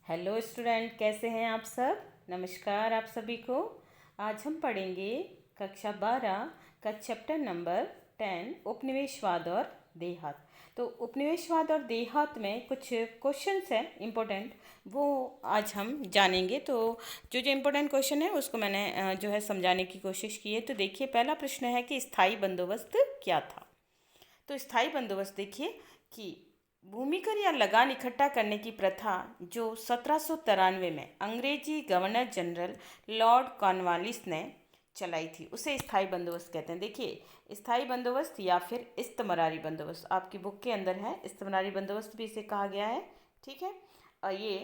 Hello student, कैसे हैं आप सब। नमस्कार आप सभी को। आज हम पढ़ेंगे कक्षा 12 का चैप्टर नंबर 10 उपनिवेशवाद और देहात। तो उपनिवेशवाद और देहात में कुछ क्वेश्चंस हैं इम्पोर्टेंट, वो आज हम जानेंगे। तो जो इम्पोर्टेंट क्वेश्चन है उसको मैंने जो है समझाने की कोशिश की है। तो देखिए, पहला प्रश्न है कि स्थायी बंदोबस्त क्या था। तो स्थायी बंदोबस्त देखिए कि भूमिकर या लगान इकट्ठा करने की प्रथा जो 1793 में अंग्रेजी गवर्नर जनरल लॉर्ड कॉर्नवालिस ने चलाई थी, उसे स्थायी बंदोबस्त कहते हैं। देखिए, स्थायी बंदोबस्त या फिर इस्तमरारी बंदोबस्त आपकी बुक के अंदर है। इस्तमरारी बंदोबस्त भी इसे कहा गया है, ठीक है। और ये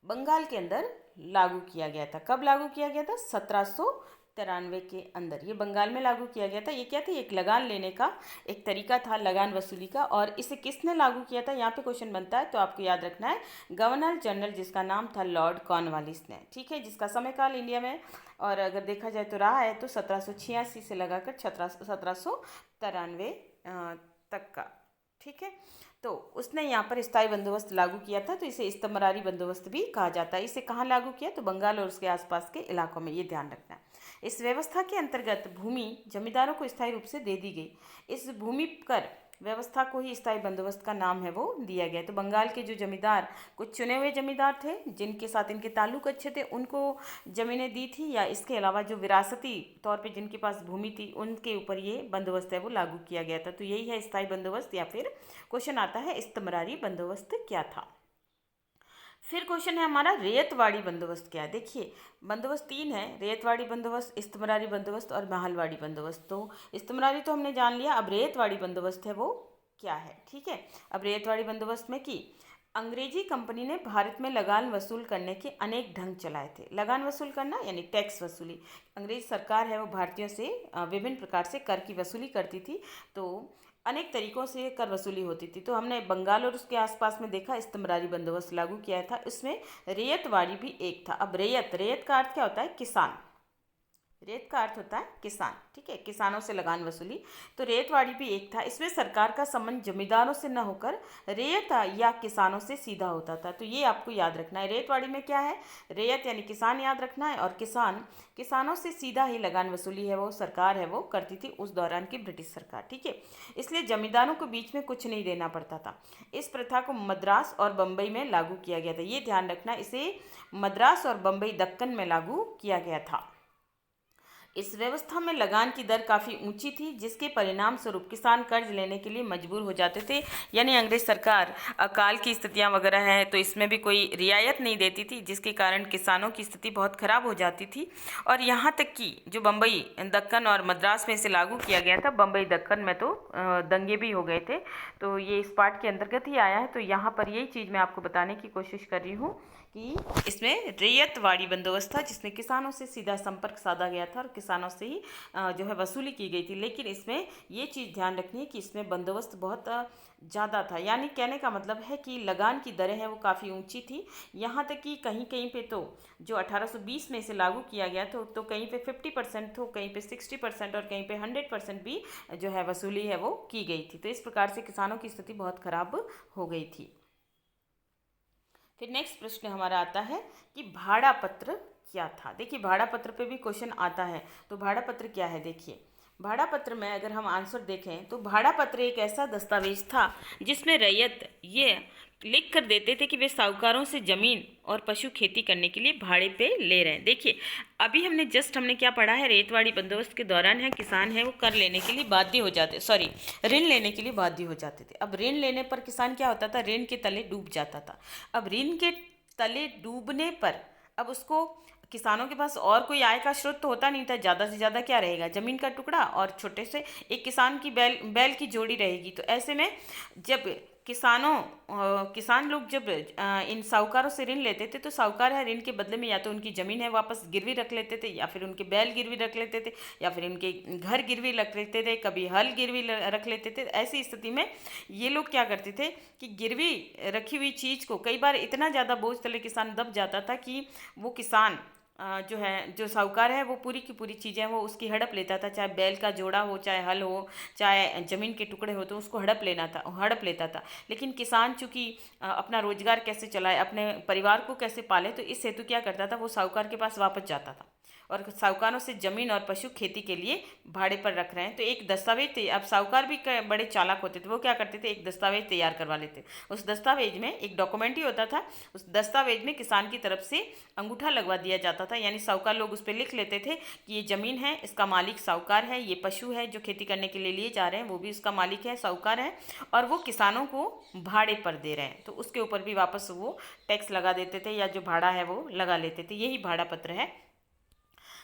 बंगाल के अंदर लागू किया गया था। कब लागू किया गया था? 1793 के अंदर ये बंगाल में लागू किया गया था। ये क्या था? एक लगान लेने का एक तरीका था, लगान वसूली का। और इसे किसने लागू किया था, यहाँ पे क्वेश्चन बनता है, तो आपको याद रखना है गवर्नर जनरल, जिसका नाम था लॉर्ड कॉर्नवालिस ने, ठीक है। जिसका समयकाल इंडिया में और अगर देखा जाए तो रहा है तो 1786 से लगाकर 1793 तक का, ठीक है। तो उसने यहाँ पर स्थायी बंदोबस्त लागू किया था, तो इसे इस्तमरारी बंदोबस्त भी कहा जाता है। इसे कहाँ लागू किया? तो बंगाल और उसके आसपास के इलाकों में, ये ध्यान रखना है। इस व्यवस्था के अंतर्गत भूमि जमींदारों को स्थायी रूप से दे दी गई। इस भूमि कर व्यवस्था को ही स्थायी बंदोबस्त का नाम है वो दिया गया। तो बंगाल के जो जमींदार, कुछ चुने हुए जमींदार थे जिनके साथ इनके ताल्लुक अच्छे थे, उनको ज़मीनें दी थी, या इसके अलावा जो विरासती तौर पे जिनके पास भूमि थी उनके ऊपर ये बंदोबस्त है वो लागू किया गया था। तो यही है स्थायी बंदोबस्त, या फिर क्वेश्चन आता है इस्तमरारी बंदोबस्त क्या था। फिर क्वेश्चन है हमारा रेतवाड़ी बंदोबस्त क्या है। देखिए, बंदोबस्त तीन है: रेतवाड़ी बंदोबस्त, इस्तमरारी बंदोबस्त और महलवाड़ी बंदोबस्त। तो इस्तमरारी तो हमने जान लिया, अब रेतवाड़ी बंदोबस्त है वो क्या है, ठीक है। अब रेतवाड़ी बंदोबस्त में कि अंग्रेजी कंपनी ने भारत में लगान वसूल करने के अनेक ढंग चलाए थे। लगान वसूल करना यानी टैक्स वसूली। अंग्रेज सरकार है वो भारतीयों से विभिन्न प्रकार से कर की वसूली करती थी। तो अनेक तरीकों से कर वसूली होती थी। तो हमने बंगाल और उसके आसपास में देखा इस्तमरारी बंदोबस्त लागू किया था। इसमें रेयतवाड़ी भी एक था। अब रेयत, रेयत का अर्थ क्या होता है? किसान। रेत का अर्थ होता है किसान, ठीक है, किसानों से लगान वसूली। तो रेतवाड़ी भी एक था। इसमें सरकार का संबंध जमींदारों से न होकर रेत या किसानों से सीधा होता था। तो ये आपको याद रखना है। रेतवाड़ी में क्या है? रेत यानी किसान याद रखना है, और किसान, किसानों से सीधा ही लगान वसूली है वो सरकार है वो करती थी उस दौरान की ब्रिटिश सरकार, ठीक है। इसलिए जमींदारों को बीच में कुछ नहीं देना पड़ता था। इस प्रथा को मद्रास और बम्बई में लागू किया गया था। ये ध्यान रखना, इसे मद्रास और बम्बई दक्कन में लागू किया गया था। इस व्यवस्था में लगान की दर काफ़ी ऊंची थी, जिसके परिणाम स्वरूप किसान कर्ज लेने के लिए मजबूर हो जाते थे। यानी अंग्रेज सरकार अकाल की स्थितियां वगैरह हैं तो इसमें भी कोई रियायत नहीं देती थी, जिसके कारण किसानों की स्थिति बहुत खराब हो जाती थी। और यहाँ तक कि जो बम्बई, दक्कन और मद्रास में इसे लागू किया गया था, बम्बई दक्कन में तो दंगे भी हो गए थे। तो ये इस पार्ट के अंतर्गत ही आया है। तो यहाँ पर यही चीज़ मैं आपको बताने की कोशिश कर रही हूँ कि इसमें रैयतवाड़ी बंदोबस्त था, जिसमें किसानों से सीधा संपर्क साधा गया था और किसानों से ही जो है वसूली की गई थी। लेकिन इसमें ये चीज़ ध्यान रखनी है कि इसमें बंदोबस्त बहुत ज़्यादा था। यानी कहने का मतलब है कि लगान की दरें हैं वो काफ़ी ऊंची थी। यहाँ तक कि कहीं कहीं पे तो जो 1820 में इसे लागू किया गया तो कहीं पे 50% तो कहीं पे 60% और कहीं पे 100% भी जो है वसूली है वो की गई थी। तो इस प्रकार से किसानों की स्थिति बहुत खराब हो गई थी। फिर नेक्स्ट प्रश्न हमारा आता है कि भाड़ा पत्र क्या था। देखिए, भाड़ा पत्र पे भी क्वेश्चन आता है। तो भाड़ा पत्र क्या है? देखिए, भाड़ा पत्र में अगर हम आंसर देखें तो भाड़ा पत्र एक ऐसा दस्तावेज था जिसमें रैयत ये लिख कर देते थे कि वे साहूकारों से जमीन और पशु खेती करने के लिए भाड़े पे ले रहे हैं। देखिए, अभी हमने क्या पढ़ा है, रेतवाड़ी बंदोबस्त के दौरान है किसान है वो कर लेने के लिए बाध्य हो जाते, सॉरी, ऋण लेने के लिए बाध्य हो जाते थे। अब ऋण लेने पर किसान क्या होता था? ऋण के तले डूब जाता था। अब ऋण के तले डूबने पर अब उसको, किसानों के पास और कोई आय का स्रोत तो होता नहीं था। ज़्यादा से ज़्यादा क्या रहेगा? ज़मीन का टुकड़ा और छोटे से एक किसान की बैल की जोड़ी रहेगी। तो ऐसे में जब किसान लोग जब इन साहूकारों से ऋण लेते थे, तो साहूकार है ऋण के बदले में या तो उनकी ज़मीन है वापस गिरवी रख लेते थे, या फिर उनके बैल गिरवी रख लेते थे, या फिर उनके घर गिरवी रख लेते थे, कभी हल गिरवी रख लेते थे। ऐसी स्थिति में ये लोग क्या करते थे कि गिरवी रखी हुई चीज़ को कई बार इतना ज़्यादा बोझ तले किसान दब जाता था कि वो किसान जो है, जो साहूकार है वो पूरी की पूरी चीज़ें वो उसकी हड़प लेता था, चाहे बैल का जोड़ा हो, चाहे हल हो, चाहे ज़मीन के टुकड़े हो, तो उसको हड़प लेता था। लेकिन किसान चूंकि अपना रोजगार कैसे चलाए, अपने परिवार को कैसे पाले, तो इस हेतु क्या करता था, वो साहूकार के पास वापस जाता था और साहूकारों से जमीन और पशु खेती के लिए भाड़े पर रख रहे हैं, तो एक दस्तावेज अब साहूकार भी बड़े चालाक होते थे, वो क्या करते थे, एक दस्तावेज तैयार करवा लेते। उस दस्तावेज में एक डॉक्यूमेंट ही होता था, उस दस्तावेज में किसान की तरफ से अंगूठा लगवा दिया जाता था, यानी साहूकार लोग उस पर लिख लेते थे कि ये ज़मीन है, इसका मालिक साहूकार है, ये पशु है जो खेती करने के लिए जा रहे हैं वो भी इसका मालिक है, साहूकार है, और वो किसानों को भाड़े पर दे रहे हैं, तो उसके ऊपर भी वापस वो टैक्स लगा देते थे या जो भाड़ा है वो लगा लेते थे। यही भाड़ा पत्र है।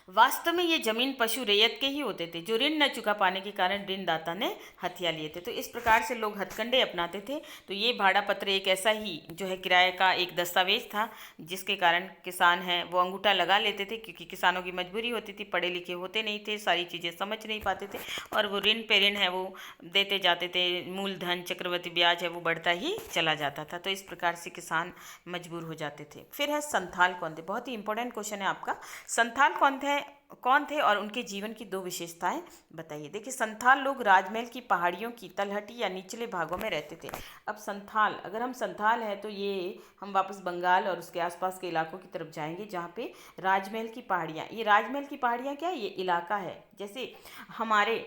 वास्तव में ये जमीन पशु रैयत के ही होते थे, जो ऋण न चुका पाने के कारण ऋणदाता ने हथिया लिए थे। तो इस प्रकार से लोग हथकंडे अपनाते थे। तो ये भाड़ा पत्र एक ऐसा ही जो है किराए का एक दस्तावेज था, जिसके कारण किसान हैं वो अंगूठा लगा लेते थे, क्योंकि किसानों की मजबूरी होती थी, पढ़े लिखे होते नहीं थे, सारी चीज़ें समझ नहीं पाते थे, और वो ऋण पे ऋण है वो देते जाते थे, मूलधन चक्रवृद्धि ब्याज है वो बढ़ता ही चला जाता था। तो इस प्रकार से किसान मजबूर हो जाते थे। फिर है संथाल कौन थे, बहुत ही इंपॉर्टेंट क्वेश्चन है आपका। संथाल कौन थे और उनके जीवन की दो विशेषताएं बताइए। देखिए, संथाल लोग राजमहल की पहाड़ियों की तलहटी या निचले भागों में रहते थे। अब संथाल, अगर हम संथाल है तो ये हम वापस बंगाल और उसके आसपास के इलाकों की तरफ जाएंगे, जहाँ पे राजमहल की पहाड़ियाँ, ये राजमहल की पहाड़ियाँ क्या है, ये इलाका है। जैसे हमारे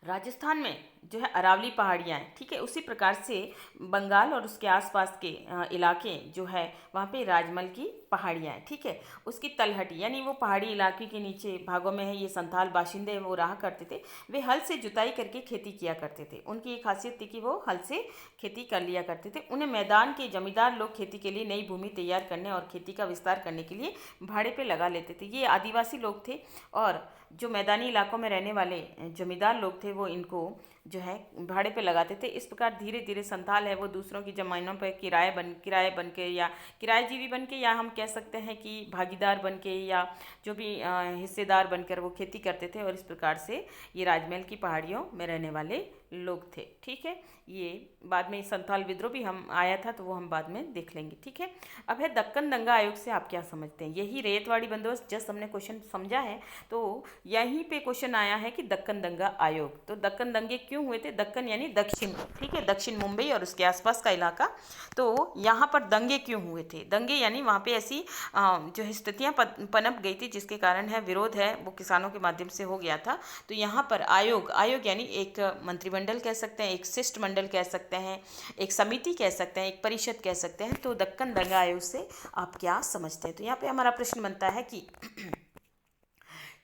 राजस्थान में जो है अरावली पहाड़ियाँ हैं, ठीक है, उसी प्रकार से बंगाल और उसके आसपास के इलाके जो है वहाँ पे राजमहल की पहाड़ियाँ हैं, ठीक है। उसकी तलहटी यानी वो पहाड़ी इलाके के नीचे भागों में है, ये संथाल बाशिंदे वो रहा करते थे। वे हल से जुताई करके खेती किया करते थे। उनकी एक खासियत थी कि वो हल से खेती कर लिया करते थे। उन्हें मैदान के जमींदार लोग खेती के लिए नई भूमि तैयार करने और खेती का विस्तार करने के लिए भाड़े पे लगा लेते थे। ये आदिवासी लोग थे, और जो मैदानी इलाकों में रहने वाले जमींदार लोग थे वो इनको जो है भाड़े पे लगाते थे। इस प्रकार धीरे धीरे संथाल है वो दूसरों की ज़मीनों पर किराए बन के या किराएजीवी बन के, या हम कह सकते हैं कि भागीदार बन के, या जो भी हिस्सेदार बनकर वो खेती करते थे, और इस प्रकार से ये राजमहल की पहाड़ियों में रहने वाले लोग थे, ठीक है। ये बाद में संथाल विद्रोह भी हम आया था, तो वो हम बाद में देख लेंगे, ठीक है। अब है दक्कन दंगा आयोग से आप क्या समझते हैं। यही रेतवाड़ी बंदोबस्त जस्ट हमने क्वेश्चन समझा है, तो यहीं पे क्वेश्चन आया है कि दक्कन दंगा आयोग, तो दक्कन दंगे क्यों हुए थे। दक्कन यानी दक्षिण, ठीक है, दक्षिण मुंबई और उसके आसपास का इलाका। तो यहाँ पर दंगे क्यों हुए थे, दंगे यानी वहाँ पे ऐसी जो स्थितियाँ पनप गई थी, जिसके कारण है विरोध है वो किसानों के माध्यम से हो गया था। तो यहाँ पर आयोग यानी एक मंत्रिमंडल कह सकते हैं, एक शिष्टमंडल कह सकते हैं, एक समिति कह सकते हैं, एक परिषद कह सकते हैं। तो दक्कन दंगा आयोग से आप क्या समझते हैं। तो यहाँ पे हमारा प्रश्न बनता है कि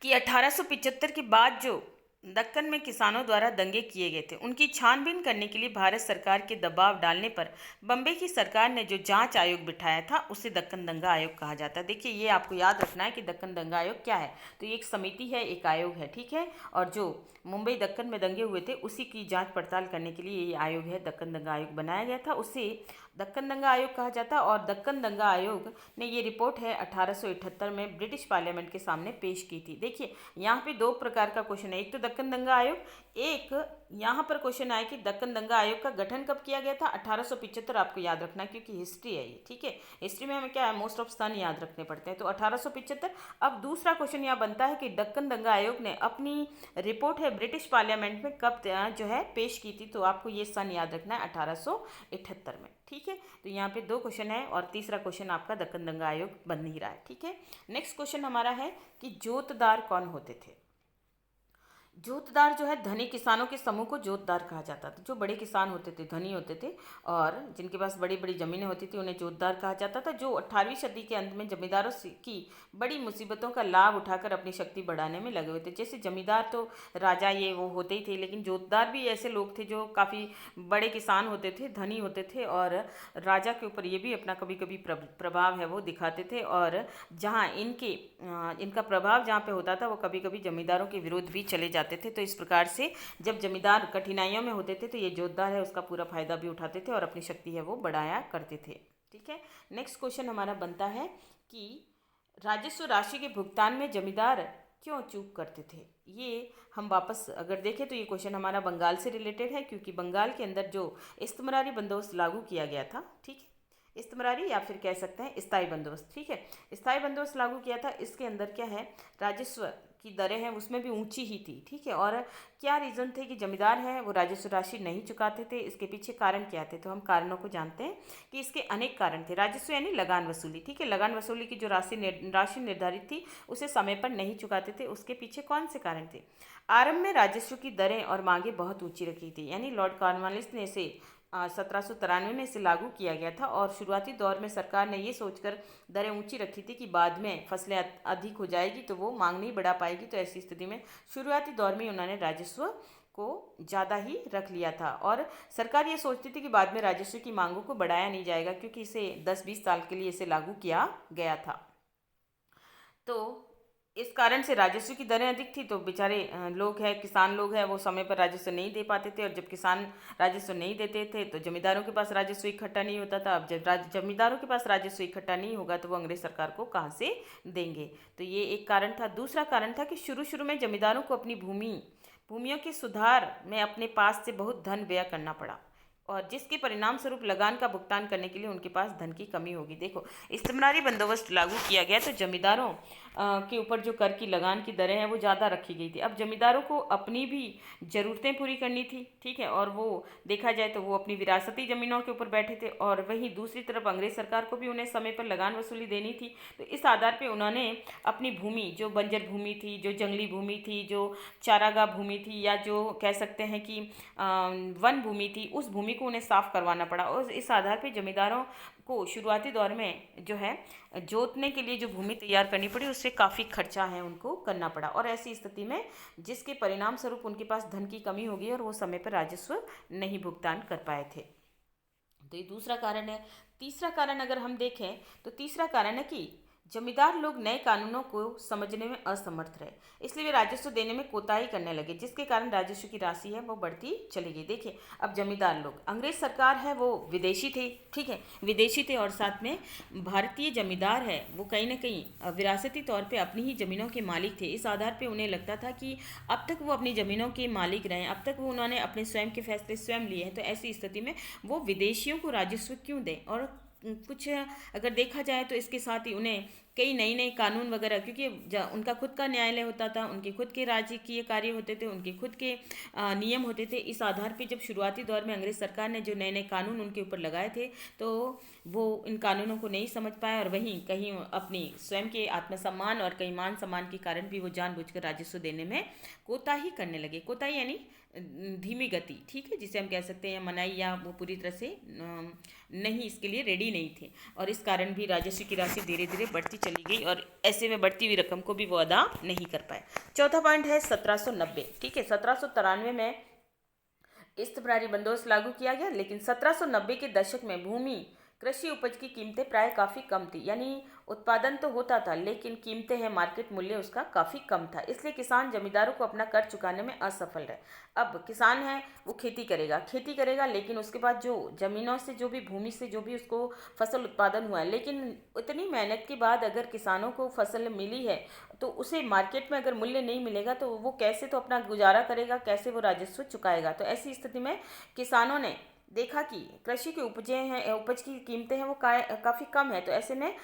1875 के बाद जो दक्कन में किसानों द्वारा दंगे किए गए थे, उनकी छानबीन करने के लिए भारत सरकार के दबाव डालने पर बम्बई की सरकार ने जो जांच आयोग बिठाया था उसे दक्कन दंगा आयोग कहा जाता है। देखिए, ये आपको याद रखना है कि दक्कन दंगा आयोग क्या है। तो ये एक समिति है, एक आयोग है, ठीक है, और जो मुंबई दक्कन में दंगे हुए थे उसी की जांच पड़ताल करने के लिए ये आयोग है, दक्कन दंगा आयोग बनाया गया था, उसे दक्कन दंगा आयोग कहा जाता है। और दक्कन दंगा आयोग ने ये रिपोर्ट है 1878 में ब्रिटिश पार्लियामेंट के सामने पेश की थी। देखिए, यहाँ पे दो प्रकार का क्वेश्चन है, एक तो दक्कन दंगा आयोग, एक यहाँ पर क्वेश्चन आया कि दक्कन दंगा आयोग का गठन कब किया गया था। 1875 आपको याद रखना, क्योंकि हिस्ट्री है ये, ठीक है। हिस्ट्री में हमें क्या है, मोस्ट ऑफ सन याद रखने पड़ते हैं। तो 1875। अब दूसरा क्वेश्चन यहाँ बनता है कि दक्कन दंगा आयोग ने अपनी रिपोर्ट है ब्रिटिश पार्लियामेंट में कब जो है पेश की थी। तो आपको ये सन याद रखना है, 1878 में, ठीक है। तो यहाँ पे दो क्वेश्चन है और तीसरा क्वेश्चन आपका दक्कन दंगा आयोग बन नहीं रहा है, ठीक है। नेक्स्ट क्वेश्चन हमारा है कि जोतदार कौन होते थे। जोतदार जो है धनी किसानों के समूह को जोतदार कहा जाता था। जो बड़े किसान होते थे, धनी होते थे, और जिनके पास बड़ी बड़ी ज़मीनें होती थी, उन्हें जोतदार कहा जाता था। जो 18वीं सदी के अंत में जमींदारों की बड़ी मुसीबतों का लाभ उठाकर अपनी शक्ति बढ़ाने में लगे हुए थे। जैसे जमींदार तो राजा ये वो होते ही थे, लेकिन जोतदार भी ऐसे लोग थे जो काफ़ी बड़े किसान होते थे, धनी होते थे, और राजा के ऊपर ये भी अपना कभी कभी प्रभाव है वो दिखाते थे। और जहाँ इनका प्रभाव जहाँ पे होता था, वो कभी कभी जमींदारों के विरुद्ध भी चले जाते थे। तो इस प्रकार से जब जमींदार कठिनाइयों में होते थे, तो ये जोतदार है उसका पूरा फायदा भी उठाते थे और अपनी शक्ति है वो बढ़ाया करते थे, ठीक है। नेक्स्ट क्वेश्चन हमारा बनता है कि राजस्व राशि के भुगतान में जमींदार क्यों चूक करते थे। ये हम वापस अगर देखें तो ये क्वेश्चन हमारा बंगाल से रिलेटेड है, क्योंकि बंगाल के अंदर जो इस्तमरारी बंदोबस्त लागू किया गया था, ठीक है, इस्तमरारी या फिर कह सकते हैं स्थायी बंदोबस्त। ठीक है, स्थायी बंदोबस्त लागू किया था। इसके अंदर क्या है, राजस्व की दरें हैं उसमें भी ऊंची ही थी। ठीक है, और क्या रीज़न थे कि जमींदार हैं वो राजस्व राशि नहीं चुकाते थे। इसके पीछे कारण क्या थे, तो हम कारणों को जानते हैं कि इसके अनेक कारण थे। राजस्व यानी लगान वसूली। ठीक है, लगान वसूली की जो राशि निर्धारित थी उसे समय पर नहीं चुकाते थे। उसके पीछे कौन से कारण थे। आरंभ में राजस्व की दरें और मांगे बहुत ऊंची रखी थी, यानी लॉर्ड कॉर्नवालिस ने इसे 1793 में इसे लागू किया गया था। और शुरुआती दौर में सरकार ने ये सोचकर दरें ऊंची रखी थी कि बाद में फसलें अधिक हो जाएगी तो वो मांग नहीं बढ़ा पाएगी। तो ऐसी स्थिति में शुरुआती दौर में उन्होंने राजस्व को ज़्यादा ही रख लिया था। और सरकार ये सोचती थी कि बाद में राजस्व की मांगों को बढ़ाया नहीं जाएगा, क्योंकि इसे 10-20 साल के लिए इसे लागू किया गया था। तो इस कारण से राजस्व की दरें अधिक थी, तो बेचारे लोग हैं, किसान लोग हैं, वो समय पर राजस्व नहीं दे पाते थे। और जब किसान राजस्व नहीं देते थे तो जमींदारों के पास राजस्व इकट्ठा नहीं होता था। अब जब जमींदारों के पास राजस्व इकट्ठा नहीं होगा तो वो अंग्रेज सरकार को कहाँ से देंगे। तो ये एक कारण था। दूसरा कारण था कि शुरू शुरू में जमींदारों को अपनी भूमियों के सुधार में अपने पास से बहुत धन व्यय करना पड़ा, और जिसके परिणाम स्वरूप लगान का भुगतान करने के लिए उनके पास धन की कमी होगी। देखो, इस्तेमारी बंदोबस्त लागू किया गया तो जमींदारों के ऊपर जो कर की लगान की दरें हैं वो ज़्यादा रखी गई थी। अब जमींदारों को अपनी भी ज़रूरतें पूरी करनी थी। ठीक है, और वो देखा जाए तो वो अपनी विरासती ज़मीनों के ऊपर बैठे थे, और वहीं दूसरी तरफ अंग्रेज सरकार को भी उन्हें समय पर लगान वसूली देनी थी। तो इस आधार पर उन्होंने अपनी भूमि, जो बंजर भूमि थी, जो जंगली भूमि थी, जो चारागाह भूमि थी, या जो कह सकते हैं कि वन भूमि थी, उस भूमि को उन्हें साफ करवाना पड़ा। और इस आधार पर जमींदारों को शुरुआती दौर में जो है जोतने के लिए जो भूमि तैयार करनी पड़ी उससे काफ़ी खर्चा है उनको करना पड़ा। और ऐसी स्थिति में जिसके परिणाम स्वरूप उनके पास धन की कमी होगी और वो समय पर राजस्व नहीं भुगतान कर पाए थे। तो ये दूसरा कारण है। तीसरा कारण अगर हम देखें तो तीसरा कारण है कि जमींदार लोग नए कानूनों को समझने में असमर्थ रहे, इसलिए वे राजस्व देने में कोताही करने लगे, जिसके कारण राजस्व की राशि है वो बढ़ती चली गई। देखिए, अब जमींदार लोग, अंग्रेज सरकार है वो विदेशी थे। ठीक है, विदेशी थे, और साथ में भारतीय जमींदार है वो कहीं ना कहीं विरासती तौर पे अपनी ही ज़मीनों के मालिक थे। इस आधार पे उन्हें लगता था कि अब तक वो अपनी ज़मीनों के मालिक रहे, अब तक वो उन्होंने अपने स्वयं के फैसले स्वयं लिए हैं, तो ऐसी स्थिति में वो विदेशियों को राजस्व क्यों दें। और कुछ अगर देखा जाए तो इसके साथ ही उन्हें कई नई नई कानून वगैरह, क्योंकि उनका खुद का न्यायालय होता था, उनके खुद के राजकीय कार्य होते थे, उनके खुद के नियम होते थे। इस आधार पे जब शुरुआती दौर में अंग्रेज सरकार ने जो नए नए कानून उनके ऊपर लगाए थे तो वो इन कानूनों को नहीं समझ पाए, और वहीं कहीं अपनी स्वयं के आत्मसम्मान और कहीं मान सम्मान के कारण भी वो जानबूझकर राजस्व देने में कोताही करने लगे। कोताही यानी धीमी गति। ठीक है, जिसे हम कह सकते हैं मनाही, या वो पूरी तरह से नहीं, इसके लिए रेडी नहीं थे, और इस कारण भी राजस्व की राशि धीरे धीरे बढ़ती चली गई, और ऐसे में बढ़ती हुई रकम को भी वो अदा नहीं कर पाए। चौथा पॉइंट है 1790। ठीक है, 1793 में इस्तमरारी बंदोबस्त लागू किया गया, लेकिन 1790 के दशक में भूमि कृषि उपज की कीमतें प्राय काफ़ी कम थी, यानी उत्पादन तो होता था लेकिन कीमतें हैं, मार्केट मूल्य उसका काफ़ी कम था, इसलिए किसान जमींदारों को अपना कर चुकाने में असफल रहे। अब किसान है वो खेती करेगा, लेकिन उसके बाद जो ज़मीनों से, जो भी भूमि से जो भी उसको फसल उत्पादन हुआ है, लेकिन इतनी मेहनत के बाद अगर किसानों को फसल मिली है तो उसे मार्केट में अगर मूल्य नहीं मिलेगा तो वो कैसे तो अपना गुजारा करेगा, कैसे वो राजस्व चुकाएगा। तो ऐसी स्थिति में किसानों ने देखा कि कृषि की उपज की कीमतें हैं वो काफ़ी कम है, तो ऐसे में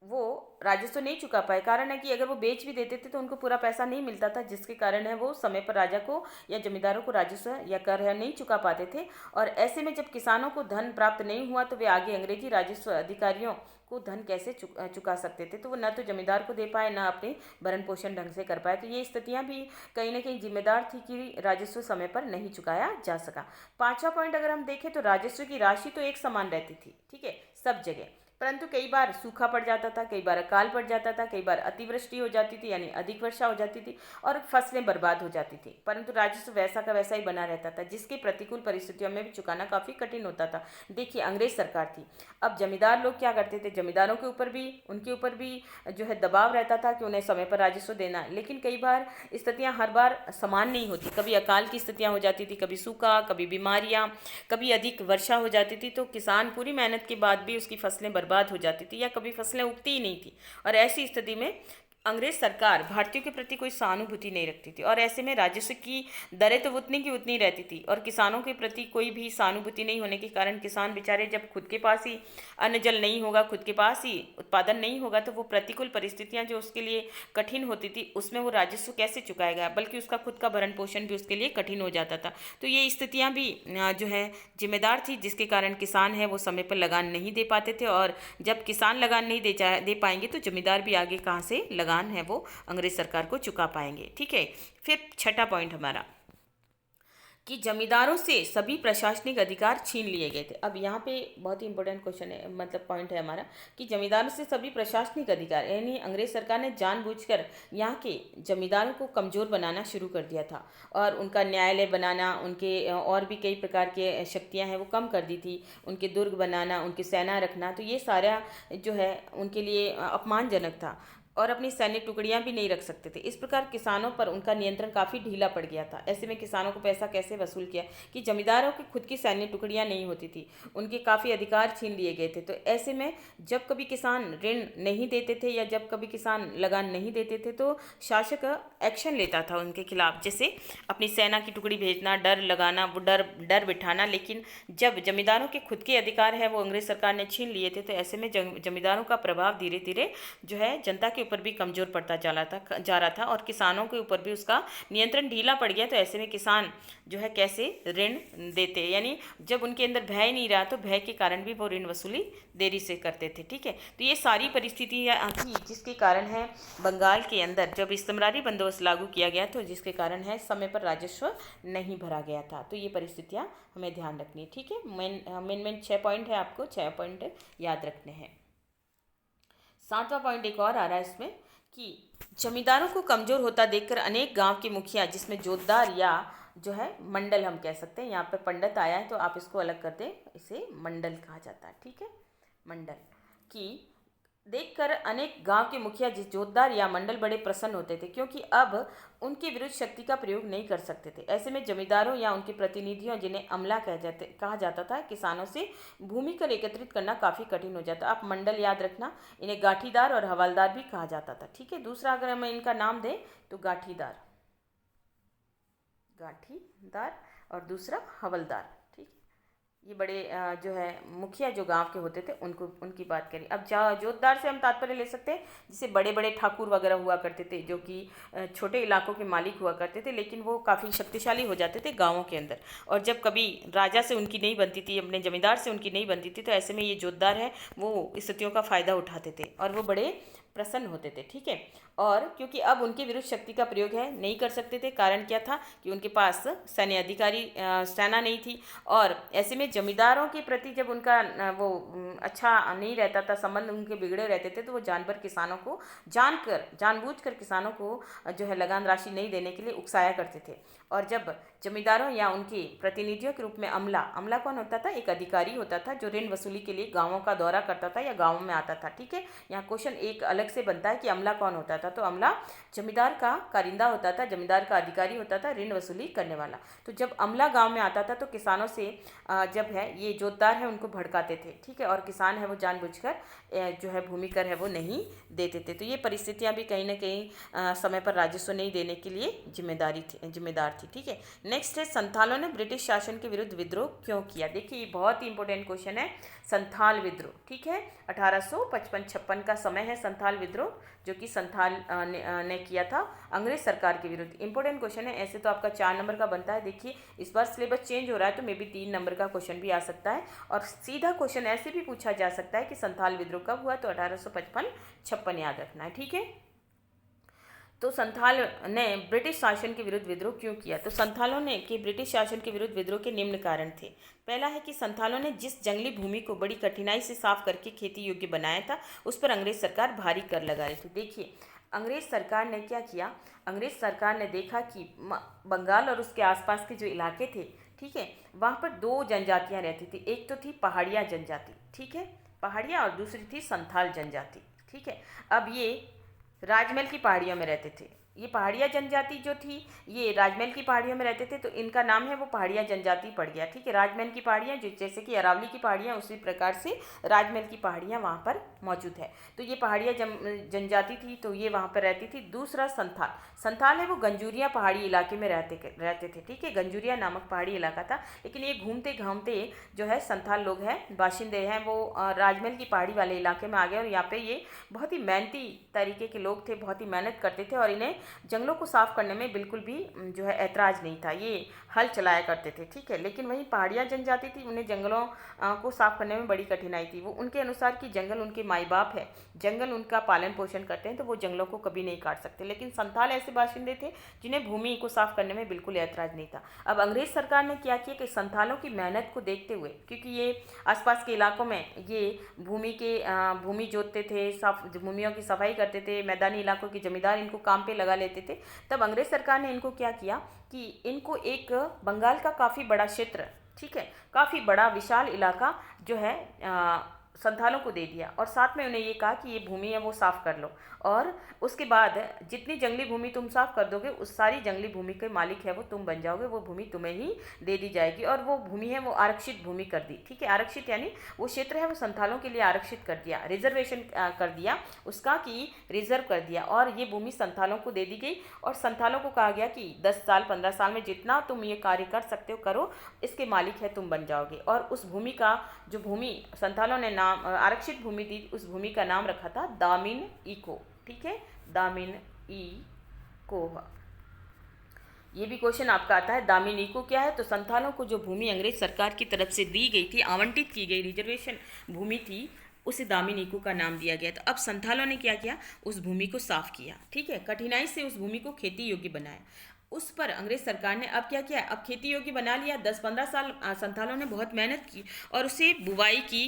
वो राजस्व नहीं चुका पाए। कारण है कि अगर वो बेच भी देते थे तो उनको पूरा पैसा नहीं मिलता था, जिसके कारण है वो समय पर राजा को या जमींदारों को राजस्व या कर है नहीं चुका पाते थे। और ऐसे में जब किसानों को धन प्राप्त नहीं हुआ तो वे आगे अंग्रेजी राजस्व अधिकारियों को धन कैसे चुका सकते थे, तो वो न तो जमींदार को दे पाए, न अपने भरण पोषण ढंग से कर पाए। तो ये स्थितियाँ भी कहीं ना कहीं जिम्मेदार थी कि राजस्व समय पर नहीं चुकाया जा सका। पांचवा पॉइंट अगर हम देखें तो राजस्व की राशि तो एक समान रहती थी, ठीक है, सब जगह, परंतु कई बार सूखा पड़ जाता था, कई बार अकाल पड़ जाता था, कई बार अतिवृष्टि हो जाती थी यानी अधिक वर्षा हो जाती थी और फसलें बर्बाद हो जाती थी, परंतु राजस्व वैसा का वैसा ही बना रहता था, जिसके प्रतिकूल परिस्थितियों में भी चुकाना काफ़ी कठिन होता था। देखिए, अंग्रेज सरकार थी, अब जमींदार लोग क्या करते थे, जमींदारों के ऊपर भी, उनके ऊपर भी जो है दबाव रहता था कि उन्हें समय पर राजस्व देना है, लेकिन कई बार स्थितियाँ हर बार समान नहीं होती, कभी अकाल की स्थितियाँ हो जाती थी, कभी सूखा, कभी बीमारियाँ, कभी अधिक वर्षा हो जाती थी, तो किसान पूरी मेहनत के बाद भी उसकी फसलें बर्बाद हो जाती थी या कभी फसलें उगती ही नहीं थी। और ऐसी स्थिति में अंग्रेज सरकार भारतीयों के प्रति कोई सहानुभूति नहीं रखती थी और ऐसे में राजस्व की दरें तो उतनी की उतनी रहती थी और किसानों के प्रति कोई भी सहानुभूति नहीं होने के कारण किसान बेचारे जब खुद के पास ही अन्न जल नहीं होगा, खुद के पास ही उत्पादन नहीं होगा, तो वो प्रतिकूल परिस्थितियां जो उसके लिए कठिन होती थी उसमें वो राजस्व कैसे चुकाएगा, बल्कि उसका खुद का भरण पोषण भी उसके लिए कठिन हो जाता था। तो ये स्थितियाँ भी जो है जिम्मेदार थी, जिसके कारण किसान है वो समय पर लगान नहीं दे पाते थे और जब किसान लगान नहीं दे पाएंगे तो जमींदार भी आगे कहाँ से लगान है वो अंग्रेज सरकार को चुका पाएंगे। ठीक है, फिर छठा पॉइंट हमारा कि जमींदारों से सभी प्रशासनिक अधिकार छीन लिए गए थे। अब यहाँ पे बहुत ही इंपॉर्टेंट क्वेश्चन है, मतलब पॉइंट है हमारा कि जमींदारों से सभी प्रशासनिक अधिकार, यानी अंग्रेज सरकार ने जानबूझकर यहाँ के जमींदारों को कमज़ोर बनाना शुरू कर दिया था और उनका न्यायालय बनाना, उनके और भी कई प्रकार के शक्तियाँ हैं वो कम कर दी थी, उनके दुर्ग बनाना, उनकी सेना रखना, तो ये सारा जो है उनके लिए अपमानजनक था और अपनी सैन्य टुकड़ियां भी नहीं रख सकते थे। इस प्रकार किसानों पर उनका नियंत्रण काफ़ी ढीला पड़ गया था। ऐसे में किसानों को पैसा कैसे वसूल किया कि जमींदारों की खुद की सैन्य टुकड़ियां नहीं होती थी, उनके काफ़ी अधिकार छीन लिए गए थे। तो ऐसे में जब कभी किसान ऋण नहीं देते थे या जब कभी किसान लगान नहीं देते थे तो शासक एक्शन लेता था उनके खिलाफ, जैसे अपनी सेना की टुकड़ी भेजना, डर लगाना, वो डर बिठाना। लेकिन जब जमींदारों के खुद के अधिकार है वो अंग्रेज सरकार ने छीन लिए थे, तो ऐसे में जमींदारों का प्रभाव धीरे धीरे जो है जनता के ऊपर भी कमज़ोर पड़ता जा रहा था और किसानों के ऊपर भी उसका नियंत्रण ढीला पड़ गया। तो ऐसे में किसान जो है कैसे ऋण देते, यानी जब उनके अंदर भय नहीं रहा तो भय के कारण भी वो ऋण वसूली देरी से करते थे। ठीक है, तो ये सारी परिस्थितियाँ थी जिसके कारण है बंगाल के अंदर जब इस्तेमारी बंदोबस्त लागू किया गया तो जिसके कारण है समय पर राजस्व नहीं भरा गया था। तो ये परिस्थितियाँ हमें ध्यान रखनी है। ठीक है, मेन 6 पॉइंट है, आपको 6 पॉइंट याद रखने हैं। 7वां पॉइंट एक और आ रहा है इसमें कि जमींदारों को कमज़ोर होता देखकर अनेक गांव के मुखिया, जिसमें जोतदार या जो है मंडल हम कह सकते हैं, यहाँ पे पंडित आया है तो आप इसको अलग कर दें, इसे मंडल कहा जाता है। ठीक है, मंडल की देखकर अनेक गांव के मुखिया जिस जोतदार या मंडल बड़े प्रसन्न होते थे, क्योंकि अब उनके विरुद्ध शक्ति का प्रयोग नहीं कर सकते थे। ऐसे में जमींदारों या उनके प्रतिनिधियों, जिन्हें अमला कहा जाता था, किसानों से भूमि कर एकत्रित करना काफ़ी कठिन हो जाता। आप मंडल याद रखना, इन्हें गाठीदार और हवलदार भी कहा जाता था। ठीक है, दूसरा अगर हम इनका नाम दें तो गाठीदार और दूसरा हवलदार। ये बड़े जो है मुखिया जो गांव के होते थे उनकी बात करें। अब जोतदार से हम तात्पर्य ले सकते हैं जिसे बड़े बड़े ठाकुर वगैरह हुआ करते थे, जो कि छोटे इलाकों के मालिक हुआ करते थे, लेकिन वो काफ़ी शक्तिशाली हो जाते थे गांवों के अंदर। और जब कभी राजा से उनकी नहीं बनती थी, अपने जमींदार से उनकी नहीं बनती थी, तो ऐसे में ये जोतदार है वो स्थितियों का फ़ायदा उठाते थे और वो बड़े प्रसन्न होते थे। ठीक है, और क्योंकि अब उनके विरुद्ध शक्ति का प्रयोग है नहीं कर सकते थे, कारण क्या था कि उनके पास सैन्य अधिकारी सेना नहीं थी। और ऐसे में जमींदारों के प्रति जब उनका वो अच्छा नहीं रहता था, संबंध उनके बिगड़े रहते थे, तो वो जानबूझकर किसानों को जो है लगान राशि नहीं देने के लिए उकसाया करते थे। और जब जमींदारों या उनके प्रतिनिधियों के रूप में अमला कौन होता था? एक अधिकारी होता था जो ऋण वसूली के लिए गाँवों का दौरा करता था या गाँवों में आता था। ठीक है, यहाँ क्वेश्चन एक अलग से बनता है कि अमला कौन होता था। तो अमला जमींदार का कारिंदा होता था, जमींदार का अधिकारी होता था, ऋण वसूली करने वाला। तो जब अमला गांव में आता था तो किसानों से जब है ये जोतदार है उनको भड़काते थे। ठीक है, और किसान है वो जानबूझकर जो है भूमि कर है वो नहीं देते थे। तो ये परिस्थितियां भी कहीं ना कहीं समय पर राजस्व नहीं देने के लिए जिम्मेदार थी। ठीक है, नेक्स्ट है संथालों ने ब्रिटिश शासन के विरुद्ध विद्रोह क्यों किया। देखिए, ये बहुत ही इंपॉर्टेंट क्वेश्चन है, संथाल विद्रोह। ठीक है, 1855-56 का समय है संथाल विद्रोह, जो कि संथाल ने किया था अंग्रेज सरकार के विरुद्ध। इंपॉर्टेंट क्वेश्चन है, ऐसे तो आपका 4 नंबर का बनता है। देखिए, इस बार सिलेबस चेंज हो रहा है तो मे बी 3 नंबर का क्वेश्चन भी आ सकता है। और सीधा क्वेश्चन ऐसे भी पूछा जा सकता है कि संथाल विद्रोह कब हुआ, तो 1855-56 याद रखना है। ठीक है, तो संथाल ने ब्रिटिश शासन के विरुद्ध विद्रोह क्यों किया। तो संथालों ने कि ब्रिटिश शासन के विरुद्ध विद्रोह के निम्न कारण थे। पहला है कि संथालों ने जिस जंगली भूमि को बड़ी कठिनाई से साफ करके खेती योग्य बनाया था, उस पर अंग्रेज सरकार भारी कर लगा रही थी। देखिए, अंग्रेज सरकार ने क्या किया, अंग्रेज सरकार ने देखा कि बंगाल और उसके आसपास के जो इलाके थे, ठीक है, वहाँ पर 2 जनजातियाँ रहती थी। एक तो थी पहाड़िया जनजाति, ठीक है, पहाड़िया, और दूसरी थी संथाल जनजाति। ठीक है, अब ये राजमहल की पहाड़ियों में रहते थे, ये पहाड़िया जनजाति जो थी ये राजमहल की पहाड़ियों में रहते थे, तो इनका नाम है वो पहाड़िया जनजाति पड़ गया। ठीक है, राजमहल की पहाड़ियाँ जो जैसे कि अरावली की पहाड़ियाँ उसी प्रकार से राजमहल की पहाड़ियाँ वहाँ पर मौजूद है। तो ये पहाड़िया जनजाति थी, तो ये वहाँ पर रहती थी। दूसरा संथाल, संथाल है वो गंजूरिया पहाड़ी इलाके में रहते थे। ठीक है, गंजूरिया नामक पहाड़ी इलाका था, लेकिन ये घूमते घामते जो है संथाल लोग हैं, बाशिंदे हैं, वो राजमहल की पहाड़ी वाले इलाके में आ गए और यहाँ पे ये बहुत ही मेहनती तरीके के लोग थे, बहुत ही मेहनत करते थे और इन्हें जंगलों को साफ करने में बिल्कुल भी जो है ऐतराज़ नहीं था, ये हल चलाया करते थे। ठीक है, लेकिन वहीं पहाड़िया जनजाति थी, उन्हें जंगलों को साफ करने में बड़ी कठिनाई थी। वो उनके अनुसार कि जंगल उनके माई बाप है, जंगल उनका पालन पोषण करते हैं, तो वो जंगलों को कभी नहीं काट सकते। लेकिन संथाल ऐसे बाशिंदे थे जिन्हें भूमि को साफ करने में बिल्कुल ऐतराज़ नहीं था। अब अंग्रेज सरकार ने क्या किया कि संथालों की मेहनत को देखते हुए, क्योंकि ये आसपास के इलाकों में ये भूमि जोतते थे, भूमियों की सफाई करते थे, मैदानी इलाकों के जमींदार इनको काम पे लगा लेते थे। तब अंग्रेज सरकार ने इनको क्या किया कि इनको एक बंगाल का काफ़ी बड़ा क्षेत्र, ठीक है, काफ़ी बड़ा विशाल इलाका जो है संथालों को दे दिया और साथ में उन्हें ये कहा कि ये भूमि है वो साफ़ कर लो और उसके बाद जितनी जंगली भूमि तुम साफ़ कर दोगे उस सारी जंगली भूमि के मालिक है वो तुम बन जाओगे, वो भूमि तुम्हें ही दे दी जाएगी। और वो भूमि है वो आरक्षित भूमि कर दी। ठीक है, आरक्षित यानी वो क्षेत्र है वो संथालों के लिए आरक्षित कर दिया, रिजर्वेशन कर दिया उसका कि रिजर्व कर दिया और ये भूमि संथालों को दे दी गई और संथालों को कहा गया कि 10 साल 15 साल में जितना तुम ये कार्य कर सकते हो करो, इसके मालिक है तुम बन जाओगे। और उस भूमि का जो भूमि संथालों ने नाम आरक्षित भूमि थी उस भूमि का नाम रखा था दामिन इको। ठीक है, दामिन ई को। ये भी क्वेश्चन आपका आता है, दामिन इको क्या है? तो संथालों को जो भूमि अंग्रेज सरकार की तरफ से दी गई थी, आवंटित की गई रिजर्वेशन भूमि थी, उसे दामिन इको का नाम दिया गया। तो अब संथालों ने क्या किया, उस भूमि को साफ किया। ठीक है, कठिनाई से उस भूमि को खेती योग्य बनाया। उस पर अंग्रेज सरकार ने अब क्या किया, अब खेती योग्य बना लिया। 10-15 साल संथालों ने बहुत मेहनत की और उसे बुवाई की।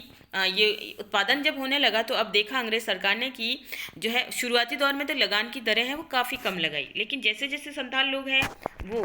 ये उत्पादन जब होने लगा तो अब देखा अंग्रेज सरकार ने कि जो है शुरुआती दौर में तो लगान की दरें हैं वो काफ़ी कम लगाई, लेकिन जैसे जैसे संथाल लोग हैं वो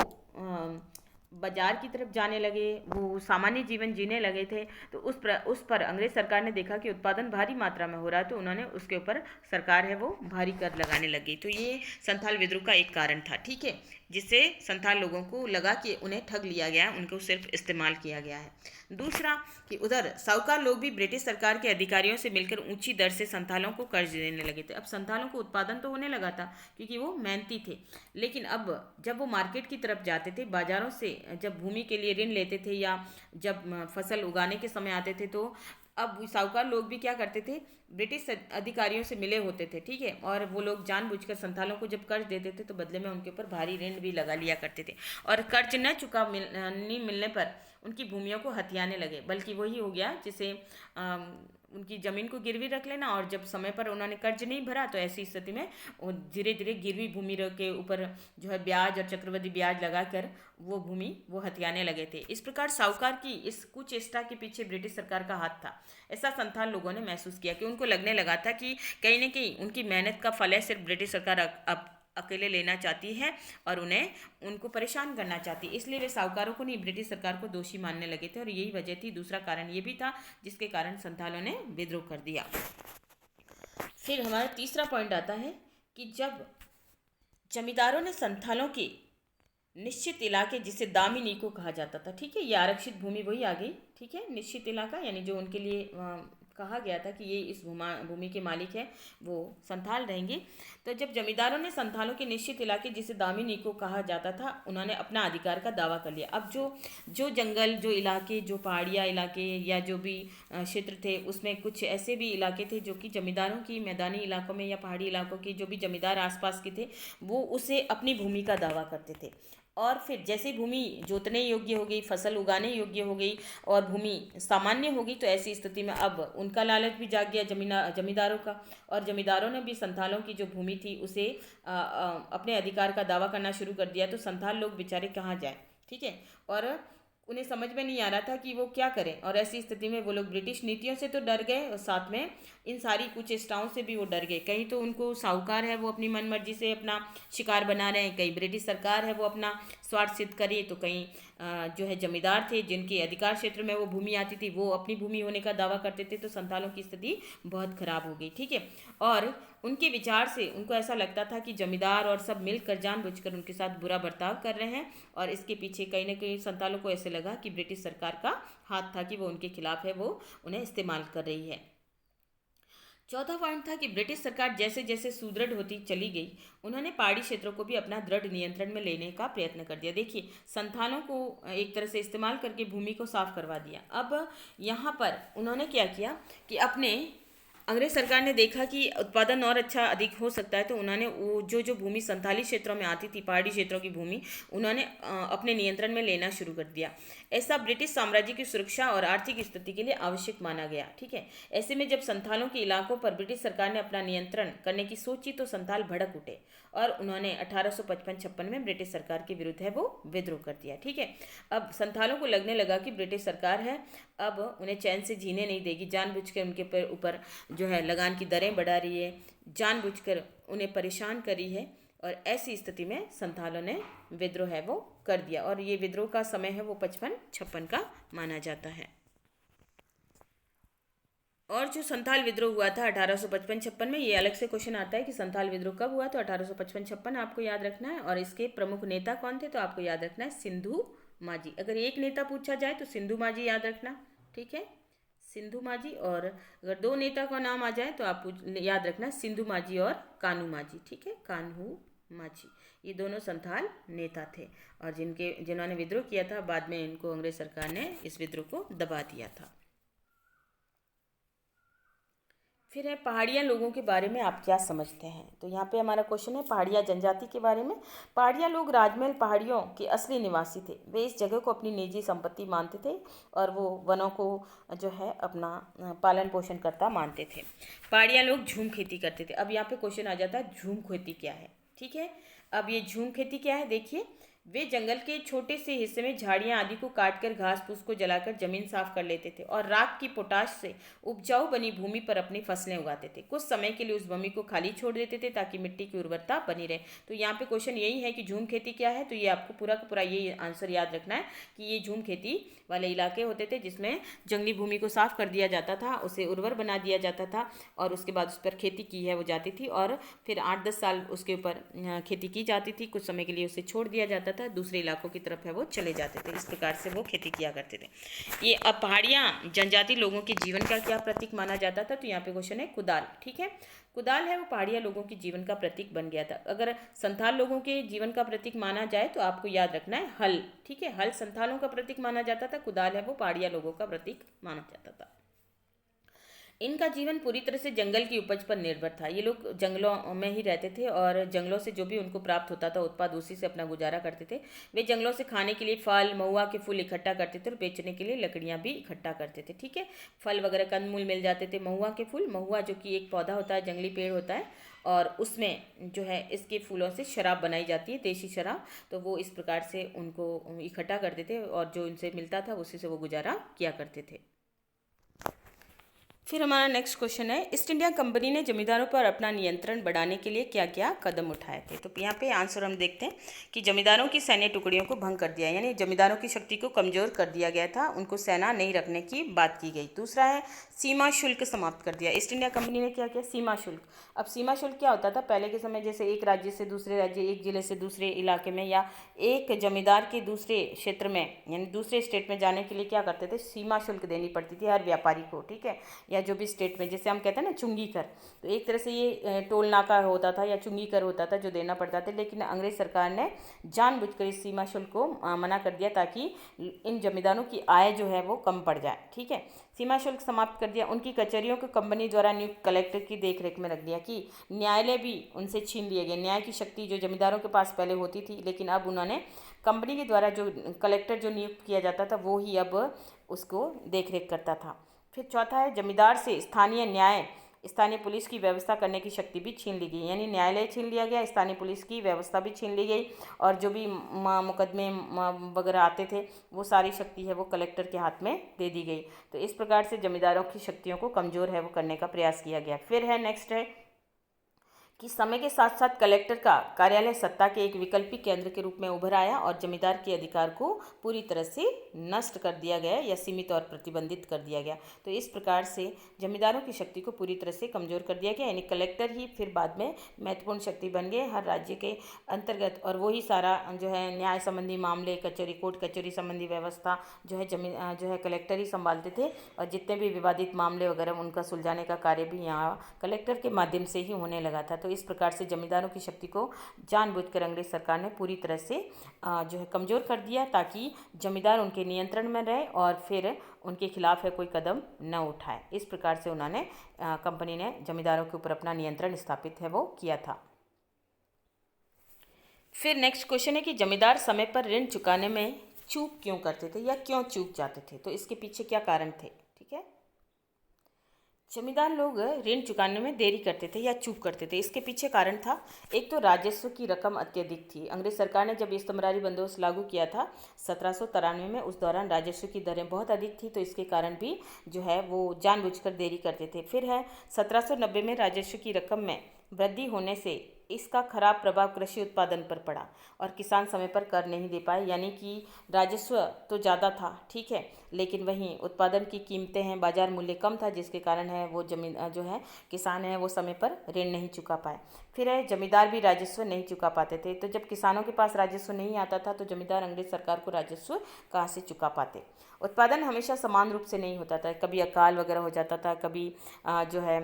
बाजार की तरफ जाने लगे, वो सामान्य जीवन जीने लगे थे, तो उस पर अंग्रेज सरकार ने देखा कि उत्पादन भारी मात्रा में हो रहा है, तो उन्होंने उसके ऊपर सरकार है वो भारी कर लगाने लगी। तो ये संथाल विद्रोह का एक कारण था। ठीक है, जिससे संथाल लोगों को लगा कि उन्हें ठग लिया गया, उनको सिर्फ इस्तेमाल किया गया है। दूसरा कि उधर साहूकार लोग भी ब्रिटिश सरकार के अधिकारियों से मिलकर ऊंची दर से संथालों को कर्ज देने लगे थे। अब संथालों को उत्पादन तो होने लगा था क्योंकि वो मेहनती थे, लेकिन अब जब वो मार्केट की तरफ जाते थे, बाजारों से जब भूमि के लिए ऋण लेते थे या जब फसल उगाने के समय आते थे, तो अब साहूकार लोग भी क्या करते थे, ब्रिटिश अधिकारियों से मिले होते थे। ठीक है, और वो लोग जानबूझकर संथालों को जब कर्ज देते थे तो बदले में उनके ऊपर भारी ऋण भी लगा लिया करते थे और कर्ज न नहीं मिलने पर उनकी भूमियों को हथियाने लगे। बल्कि वही हो गया जिसे उनकी ज़मीन को गिरवी रख लेना, और जब समय पर उन्होंने कर्ज नहीं भरा तो ऐसी स्थिति में वो धीरे धीरे गिरवी भूमि के ऊपर जो है ब्याज और चक्रवृद्धि ब्याज लगाकर वो भूमि वो हथियाने लगे थे। इस प्रकार साहूकार की इस कुचेष्टा के पीछे ब्रिटिश सरकार का हाथ था, ऐसा संथाल लोगों ने महसूस किया कि उनको लगने लगा था कि कहीं ना कहीं उनकी मेहनत का फल है सिर्फ ब्रिटिश सरकार अब अकेले लेना चाहती है और उनको परेशान करना चाहती है। इसलिए वे साहूकारों को नहीं ब्रिटिश सरकार को दोषी मानने लगे थे और यही वजह थी। दूसरा कारण ये भी था जिसके कारण संथालों ने विद्रोह कर दिया। फिर हमारा तीसरा पॉइंट आता है कि जब जमींदारों ने संथालों के निश्चित इलाके जिसे दामिनी को कहा जाता था, ठीक है, ये आरक्षित भूमि वही आ गई। ठीक है, निश्चित इलाका यानी जो उनके लिए कहा गया था कि ये इस भूमि के मालिक है वो संथाल रहेंगे। तो जब जमींदारों ने संथालों के निश्चित इलाके जिसे दामिनी को कहा जाता था उन्होंने अपना अधिकार का दावा कर लिया। अब जो जंगल, जो इलाके, जो पहाड़िया इलाके या जो भी क्षेत्र थे उसमें कुछ ऐसे भी इलाके थे जो कि जमींदारों की मैदानी इलाकों में या पहाड़ी इलाकों के जो भी जमींदार आसपास के थे वो उसे अपनी भूमि का दावा करते थे। और फिर जैसे भूमि जोतने योग्य हो गई, फसल उगाने योग्य हो गई और भूमि सामान्य हो गई, तो ऐसी स्थिति में अब उनका लालच भी जाग गया जमींदारों का, और जमींदारों ने भी संथालों की जो भूमि थी उसे अपने अधिकार का दावा करना शुरू कर दिया। तो संथाल लोग बेचारे कहाँ जाए, ठीक है, और उन्हें समझ में नहीं आ रहा था कि वो क्या करें। और ऐसी स्थिति में वो लोग ब्रिटिश नीतियों से तो डर गए और साथ में इन सारी कुचेष्टाओं से भी वो डर गए। कहीं तो उनको साहूकार है वो अपनी मनमर्जी से अपना शिकार बना रहे हैं, कहीं ब्रिटिश सरकार है वो अपना स्वार्थ सिद्ध करे, तो कहीं जो है जमींदार थे, जिनके अधिकार क्षेत्र में वो भूमि आती थी, वो अपनी भूमि होने का दावा करते थे, तो संथालों की स्थिति बहुत खराब हो गई। ठीक है, और उनके विचार से उनको ऐसा लगता था कि जमींदार और सब मिलकर जानबूझकर उनके साथ बुरा बर्ताव कर रहे हैं, और इसके पीछे कहीं ना कहीं संथालों को ऐसे लगा कि ब्रिटिश सरकार का हाथ था, कि वो उनके खिलाफ है, वो उन्हें इस्तेमाल कर रही है। चौथा पॉइंट था कि ब्रिटिश सरकार जैसे जैसे सुदृढ़ होती चली गई, उन्होंने पहाड़ी क्षेत्रों को भी अपना दृढ़ नियंत्रण में लेने का प्रयत्न कर दिया। देखिए, संथालों को एक तरह से इस्तेमाल करके भूमि को साफ करवा दिया। अब यहाँ पर उन्होंने क्या किया कि अपने अंग्रेज सरकार ने देखा कि उत्पादन और अच्छा अधिक हो सकता है, तो उन्होंने वो जो भूमि संथाली क्षेत्रों में आती थी, पहाड़ी क्षेत्रों की भूमि, उन्होंने अपने नियंत्रण में लेना शुरू कर दिया। ऐसा ब्रिटिश साम्राज्य की सुरक्षा और आर्थिक स्थिति के लिए आवश्यक माना गया। ठीक है, ऐसे में जब संथालों के इलाकों पर ब्रिटिश सरकार ने अपना नियंत्रण करने की सोची, तो संथाल भड़क उठे और उन्होंने 1855-56 में ब्रिटिश सरकार के विरुद्ध है वो विद्रोह कर दिया। ठीक है, अब संथालों को लगने लगा कि ब्रिटिश सरकार है अब उन्हें चैन से जीने नहीं देगी, जानबूझकर उनके ऊपर जो है लगान की दरें बढ़ा रही है, जानबूझकर उन्हें परेशान करी है, और ऐसी स्थिति में संथालों ने विद्रोह है वो कर दिया, और ये विद्रोह का समय है वो 55-56 का माना जाता है। और जो संथाल विद्रोह हुआ था 1855-56 में, ये अलग से क्वेश्चन आता है कि संथाल विद्रोह कब हुआ, तो 1855-56 आपको याद रखना है। और इसके प्रमुख नेता कौन थे, तो आपको याद रखना है सिंधु माझी। अगर एक नेता पूछा जाए तो सिंधु माझी याद रखना। ठीक है, सिंधु माझी। और अगर दो नेता का नाम आ जाए तो आप याद रखना सिंधु माझी और कान्हू माझी। ठीक है, कान्हू माझी, ये दोनों संथाल नेता थे, और जिन्होंने विद्रोह किया था, बाद में इनको अंग्रेज सरकार ने इस विद्रोह को दबा दिया था। फिर है पहाड़िया लोगों के बारे में आप क्या समझते हैं। तो यहाँ पे हमारा क्वेश्चन है पहाड़िया जनजाति के बारे में। पहाड़िया लोग राजमहल पहाड़ियों के असली निवासी थे। वे इस जगह को अपनी निजी संपत्ति मानते थे, और वो वनों को जो है अपना पालन पोषण करता मानते थे। पहाड़िया लोग झूम खेती करते थे। अब यहाँ पे क्वेश्चन आ जाता है झूम खेती क्या है। ठीक है, अब ये झूम खेती क्या है, देखिए, वे जंगल के छोटे से हिस्से में झाड़ियां आदि को काटकर घास फूस को जलाकर जमीन साफ कर लेते थे, और राख की पोटाश से उपजाऊ बनी भूमि पर अपनी फसलें उगाते थे। कुछ समय के लिए उस भूमि को खाली छोड़ देते थे ताकि मिट्टी की उर्वरता बनी रहे। तो यहाँ पे क्वेश्चन यही है कि झूम खेती क्या है, तो ये आपको पूरा का पूरा ये आंसर याद रखना है कि ये झूम खेती वाले इलाके होते थे जिसमें जंगली भूमि को साफ कर दिया जाता था, उसे उर्वर बना दिया जाता था, और उसके बाद उस पर खेती की है वो जाती थी, और फिर 8-10 साल उसके ऊपर खेती की जाती थी। कुछ समय के लिए उसे छोड़ दिया जाता था, दूसरे इलाकों की तरफ है वो चले जाते थे। इस प्रकार से वो खेती किया करते थे। ये अब पहाड़ियाँ जनजाति लोगों के जीवन का क्या प्रतीक माना जाता था, तो यहाँ पे क्वेश्चन है कुदाल। ठीक है, कुदाल है वो पहाड़िया लोगों के जीवन का प्रतीक बन गया था। अगर संथाल लोगों के जीवन का प्रतीक माना जाए तो आपको याद रखना है हल। ठीक है, हल संथालों का प्रतीक माना जाता था, कुदाल है वो पहाड़िया लोगों का प्रतीक माना जाता था। इनका जीवन पूरी तरह से जंगल की उपज पर निर्भर था। ये लोग जंगलों में ही रहते थे, और जंगलों से जो भी उनको प्राप्त होता था उत्पाद, उसी से अपना गुजारा करते थे। वे जंगलों से खाने के लिए फल, महुआ के फूल इकट्ठा करते थे, और बेचने के लिए लकड़ियाँ भी इकट्ठा करते थे। ठीक है, फल वगैरह कंदमूल मिल जाते थे। महुआ के फूल, महुआ जो कि एक पौधा होता है, जंगली पेड़ होता है, और उसमें जो है इसके फूलों से शराब बनाई जाती है, देसी शराब। तो वो इस प्रकार से उनको इकट्ठा करते थे, और जो इनसे मिलता था उसी से वो गुजारा किया करते थे। फिर हमारा नेक्स्ट क्वेश्चन है ईस्ट इंडिया कंपनी ने जमींदारों पर अपना नियंत्रण बढ़ाने के लिए क्या क्या कदम उठाए थे। तो यहाँ पे आंसर हम देखते हैं कि जमींदारों की सैन्य टुकड़ियों को भंग कर दिया, यानी जमींदारों की शक्ति को कमजोर कर दिया गया था, उनको सेना नहीं रखने की बात की गई। दूसरा है सीमा शुल्क समाप्त कर दिया। ईस्ट इंडिया कंपनी ने क्या किया, सीमा शुल्क। अब सीमा शुल्क क्या होता था, पहले के समय जैसे एक राज्य से दूसरे राज्य, एक जिले से दूसरे इलाके में, या एक जमींदार के दूसरे क्षेत्र में यानी दूसरे स्टेट में जाने के लिए क्या करते थे, सीमा शुल्क देनी पड़ती थी हर व्यापारी को। ठीक है, या जो भी स्टेट में, जैसे हम कहते हैं ना चुंगी कर, तो एक तरह से ये टोल नाका होता था या चुंगी कर होता था जो देना पड़ता था। लेकिन अंग्रेज सरकार ने जानबूझकर इस सीमा शुल्क को मना कर दिया ताकि इन जमींदारों की आय जो है वो कम पड़ जाए। ठीक है, सीमा शुल्क समाप्त कर दिया। उनकी कचहरियों को कंपनी द्वारा नियुक्त कलेक्टर की देखरेख में रख दिया, कि न्यायालय भी उनसे छीन लिए गए। न्याय की शक्ति जो जमींदारों के पास पहले होती थी, लेकिन अब उन्होंने कंपनी के द्वारा जो कलेक्टर जो नियुक्त किया जाता था वो ही अब उसको देखरेख करता था। फिर चौथा है जमींदार से स्थानीय न्याय, स्थानीय पुलिस की व्यवस्था करने की शक्ति भी छीन ली गई, यानी न्यायालय छीन लिया गया, स्थानीय पुलिस की व्यवस्था भी छीन ली गई, और जो भी मुकदमे वगैरह आते थे वो सारी शक्ति है वो कलेक्टर के हाथ में दे दी गई। तो इस प्रकार से जमींदारों की शक्तियों को कमज़ोर है वो करने का प्रयास किया गया। फिर है नेक्स्ट है कि समय के साथ साथ कलेक्टर का कार्यालय सत्ता के एक विकल्पी केंद्र के रूप में उभर आया और जमींदार के अधिकार को पूरी तरह से नष्ट कर दिया गया या सीमित और प्रतिबंधित कर दिया गया। तो इस प्रकार से जमींदारों की शक्ति को पूरी तरह से कमजोर कर दिया गया, यानी कलेक्टर ही फिर बाद में महत्वपूर्ण शक्ति बन गए हर राज्य के अंतर्गत, और वही सारा जो है न्याय संबंधी मामले, कचहरी, कोर्ट कचहरी संबंधी व्यवस्था जो है कलेक्टर ही संभालते थे, और जितने भी विवादित मामले वगैरह उनका सुलझाने का कार्य भी यहाँ कलेक्टर के माध्यम से ही होने लगा था। तो इस प्रकार से जमींदारों की शक्ति को जानबूझकर अंग्रेज सरकार ने पूरी तरह से जो है कमज़ोर कर दिया, ताकि जमींदार उनके नियंत्रण में रहे और फिर उनके खिलाफ है कोई कदम न उठाए। इस प्रकार से उन्होंने कंपनी ने जमींदारों के ऊपर अपना नियंत्रण स्थापित है वो किया था। फिर नेक्स्ट क्वेश्चन है कि जमींदार समय पर ऋण चुकाने में चूक क्यों करते थे या क्यों चूक जाते थे, तो इसके पीछे क्या कारण थे। ठीक है, जमींदार लोग ऋण चुकाने में देरी करते थे या चूक करते थे, इसके पीछे कारण था, एक तो राजस्व की रकम अत्यधिक थी। अंग्रेज सरकार ने जब इस्तमरारी बंदोबस्त लागू किया था 1793 में, उस दौरान राजस्व की दरें बहुत अधिक थी, तो इसके कारण भी जो है वो जानबूझकर देरी करते थे। फिर है 1790 में राजस्व की रकम में वृद्धि होने से इसका खराब प्रभाव कृषि उत्पादन पर पड़ा और किसान समय पर कर नहीं दे पाए, यानी कि राजस्व तो ज़्यादा था, ठीक है, लेकिन वहीं उत्पादन की कीमतें हैं, बाजार मूल्य कम था, जिसके कारण है वो जमीन जो है किसान है वो समय पर ऋण नहीं चुका पाए। फिर है जमींदार भी राजस्व नहीं चुका पाते थे, तो जब किसानों के पास राजस्व नहीं आता था तो जमींदार अंग्रेज सरकार को राजस्व कहाँ से चुका पाते। उत्पादन हमेशा समान रूप से नहीं होता था, कभी अकाल वगैरह हो जाता था, कभी जो है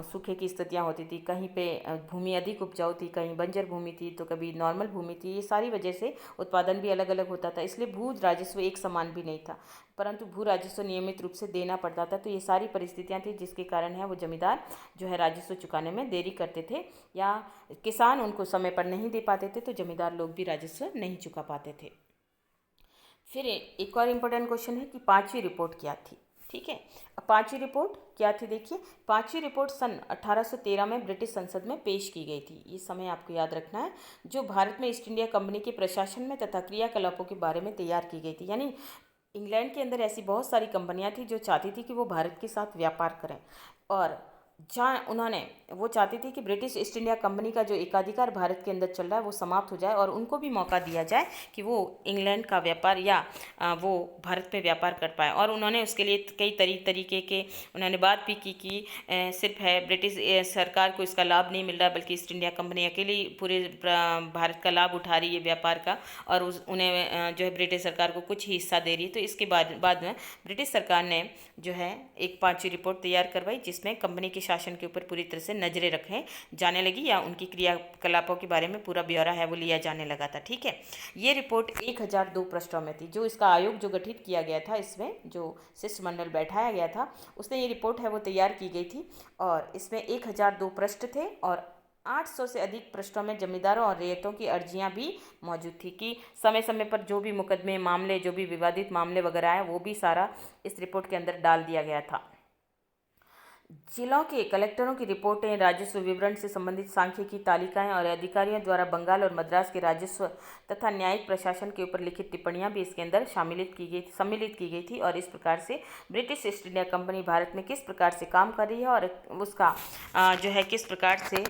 सूखे की स्थितियाँ होती थी, कहीं पे भूमि अधिक उपजाऊ थी, कहीं बंजर भूमि थी, तो कभी नॉर्मल भूमि थी, ये सारी वजह से उत्पादन भी अलग अलग होता था, इसलिए भू राजस्व एक समान भी नहीं था, परंतु भू राजस्व नियमित रूप से देना पड़ता था। तो ये सारी परिस्थितियाँ थी जिसके कारण है वो जमींदार जो है राजस्व चुकाने में देरी करते थे या किसान उनको समय पर नहीं दे पाते थे, तो जमींदार लोग भी राजस्व नहीं चुका पाते थे। फिर एक और इम्पोर्टेंट क्वेश्चन है कि पांचवी रिपोर्ट क्या थी। ठीक है, अब पांचवी रिपोर्ट क्या थी देखिए, पांचवी रिपोर्ट सन 1813 में ब्रिटिश संसद में पेश की गई थी, ये समय आपको याद रखना है, जो भारत में ईस्ट इंडिया कंपनी के प्रशासन में तथा क्रियाकलापों के बारे में तैयार की गई थी। यानी इंग्लैंड के अंदर ऐसी बहुत सारी कंपनियां थी जो चाहती थी कि वो भारत के साथ व्यापार करें, और जहाँ उन्होंने वो चाहती थी कि ब्रिटिश ईस्ट इंडिया कंपनी का जो एकाधिकार भारत के अंदर चल रहा है वो समाप्त हो जाए और उनको भी मौका दिया जाए कि वो इंग्लैंड का व्यापार या वो भारत में व्यापार कर पाए। और उन्होंने उसके लिए कई तरीके के उन्होंने बात भी की कि सिर्फ है ब्रिटिश सरकार को इसका लाभ नहीं मिल रहा, बल्कि ईस्ट इंडिया कंपनी अकेली पूरे भारत का लाभ उठा रही है व्यापार का, और उन्हें जो है ब्रिटिश सरकार को कुछ ही हिस्सा दे रही है। तो इसके बाद में ब्रिटिश सरकार ने जो है एक पांचवी रिपोर्ट तैयार करवाई, जिसमें कंपनी के शासन के ऊपर पूरी तरह से नजरें रखें जाने लगी या उनकी क्रियाकलापों के बारे में पूरा ब्यौरा है वो लिया जाने लगा था। ठीक है, ये रिपोर्ट 1002 पृष्ठों में थी। जो इसका आयोग जो गठित किया गया था, इसमें जो शिष्टमंडल बैठाया गया था, उसने ये रिपोर्ट है वो तैयार की गई थी, और इसमें 1002 पृष्ठ थे और 800 से अधिक पृष्ठों में जमींदारों और रैयतों की अर्जियां भी मौजूद थी कि समय समय पर जो भी मुकदमे, मामले, जो भी विवादित मामले वगैरह आए वो भी सारा इस रिपोर्ट के अंदर डाल दिया गया था। जिलों के कलेक्टरों की रिपोर्टें, राजस्व विवरण से संबंधित सांख्यिकी तालिकाएं और अधिकारियों द्वारा बंगाल और मद्रास के राजस्व तथा न्यायिक प्रशासन के ऊपर लिखित टिप्पणियां भी इसके अंदर सम्मिलित की गई थी। और इस प्रकार से British east India company Bharat में किस प्रकार से काम कर रही है और उसका जो है किस प्रकार से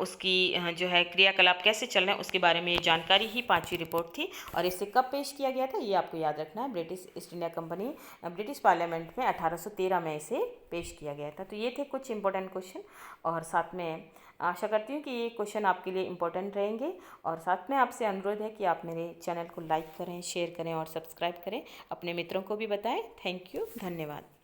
उसकी जो है क्रियाकलाप कैसे चल रहे हैं उसके बारे में ये जानकारी ही पांचवी रिपोर्ट थी। और इसे कब पेश किया गया था ये आपको याद रखना है, British east India company British parliament में 1813 में इसे पेश किया गया था। तो ये थे कुछ इंपॉर्टेंट क्वेश्चन, और साथ में आशा करती हूँ कि ये क्वेश्चन आपके लिए इंपॉर्टेंट रहेंगे। और साथ में आपसे अनुरोध है कि आप मेरे चैनल को लाइक करें, शेयर करें और सब्सक्राइब करें, अपने मित्रों को भी बताएं। थैंक यू, धन्यवाद।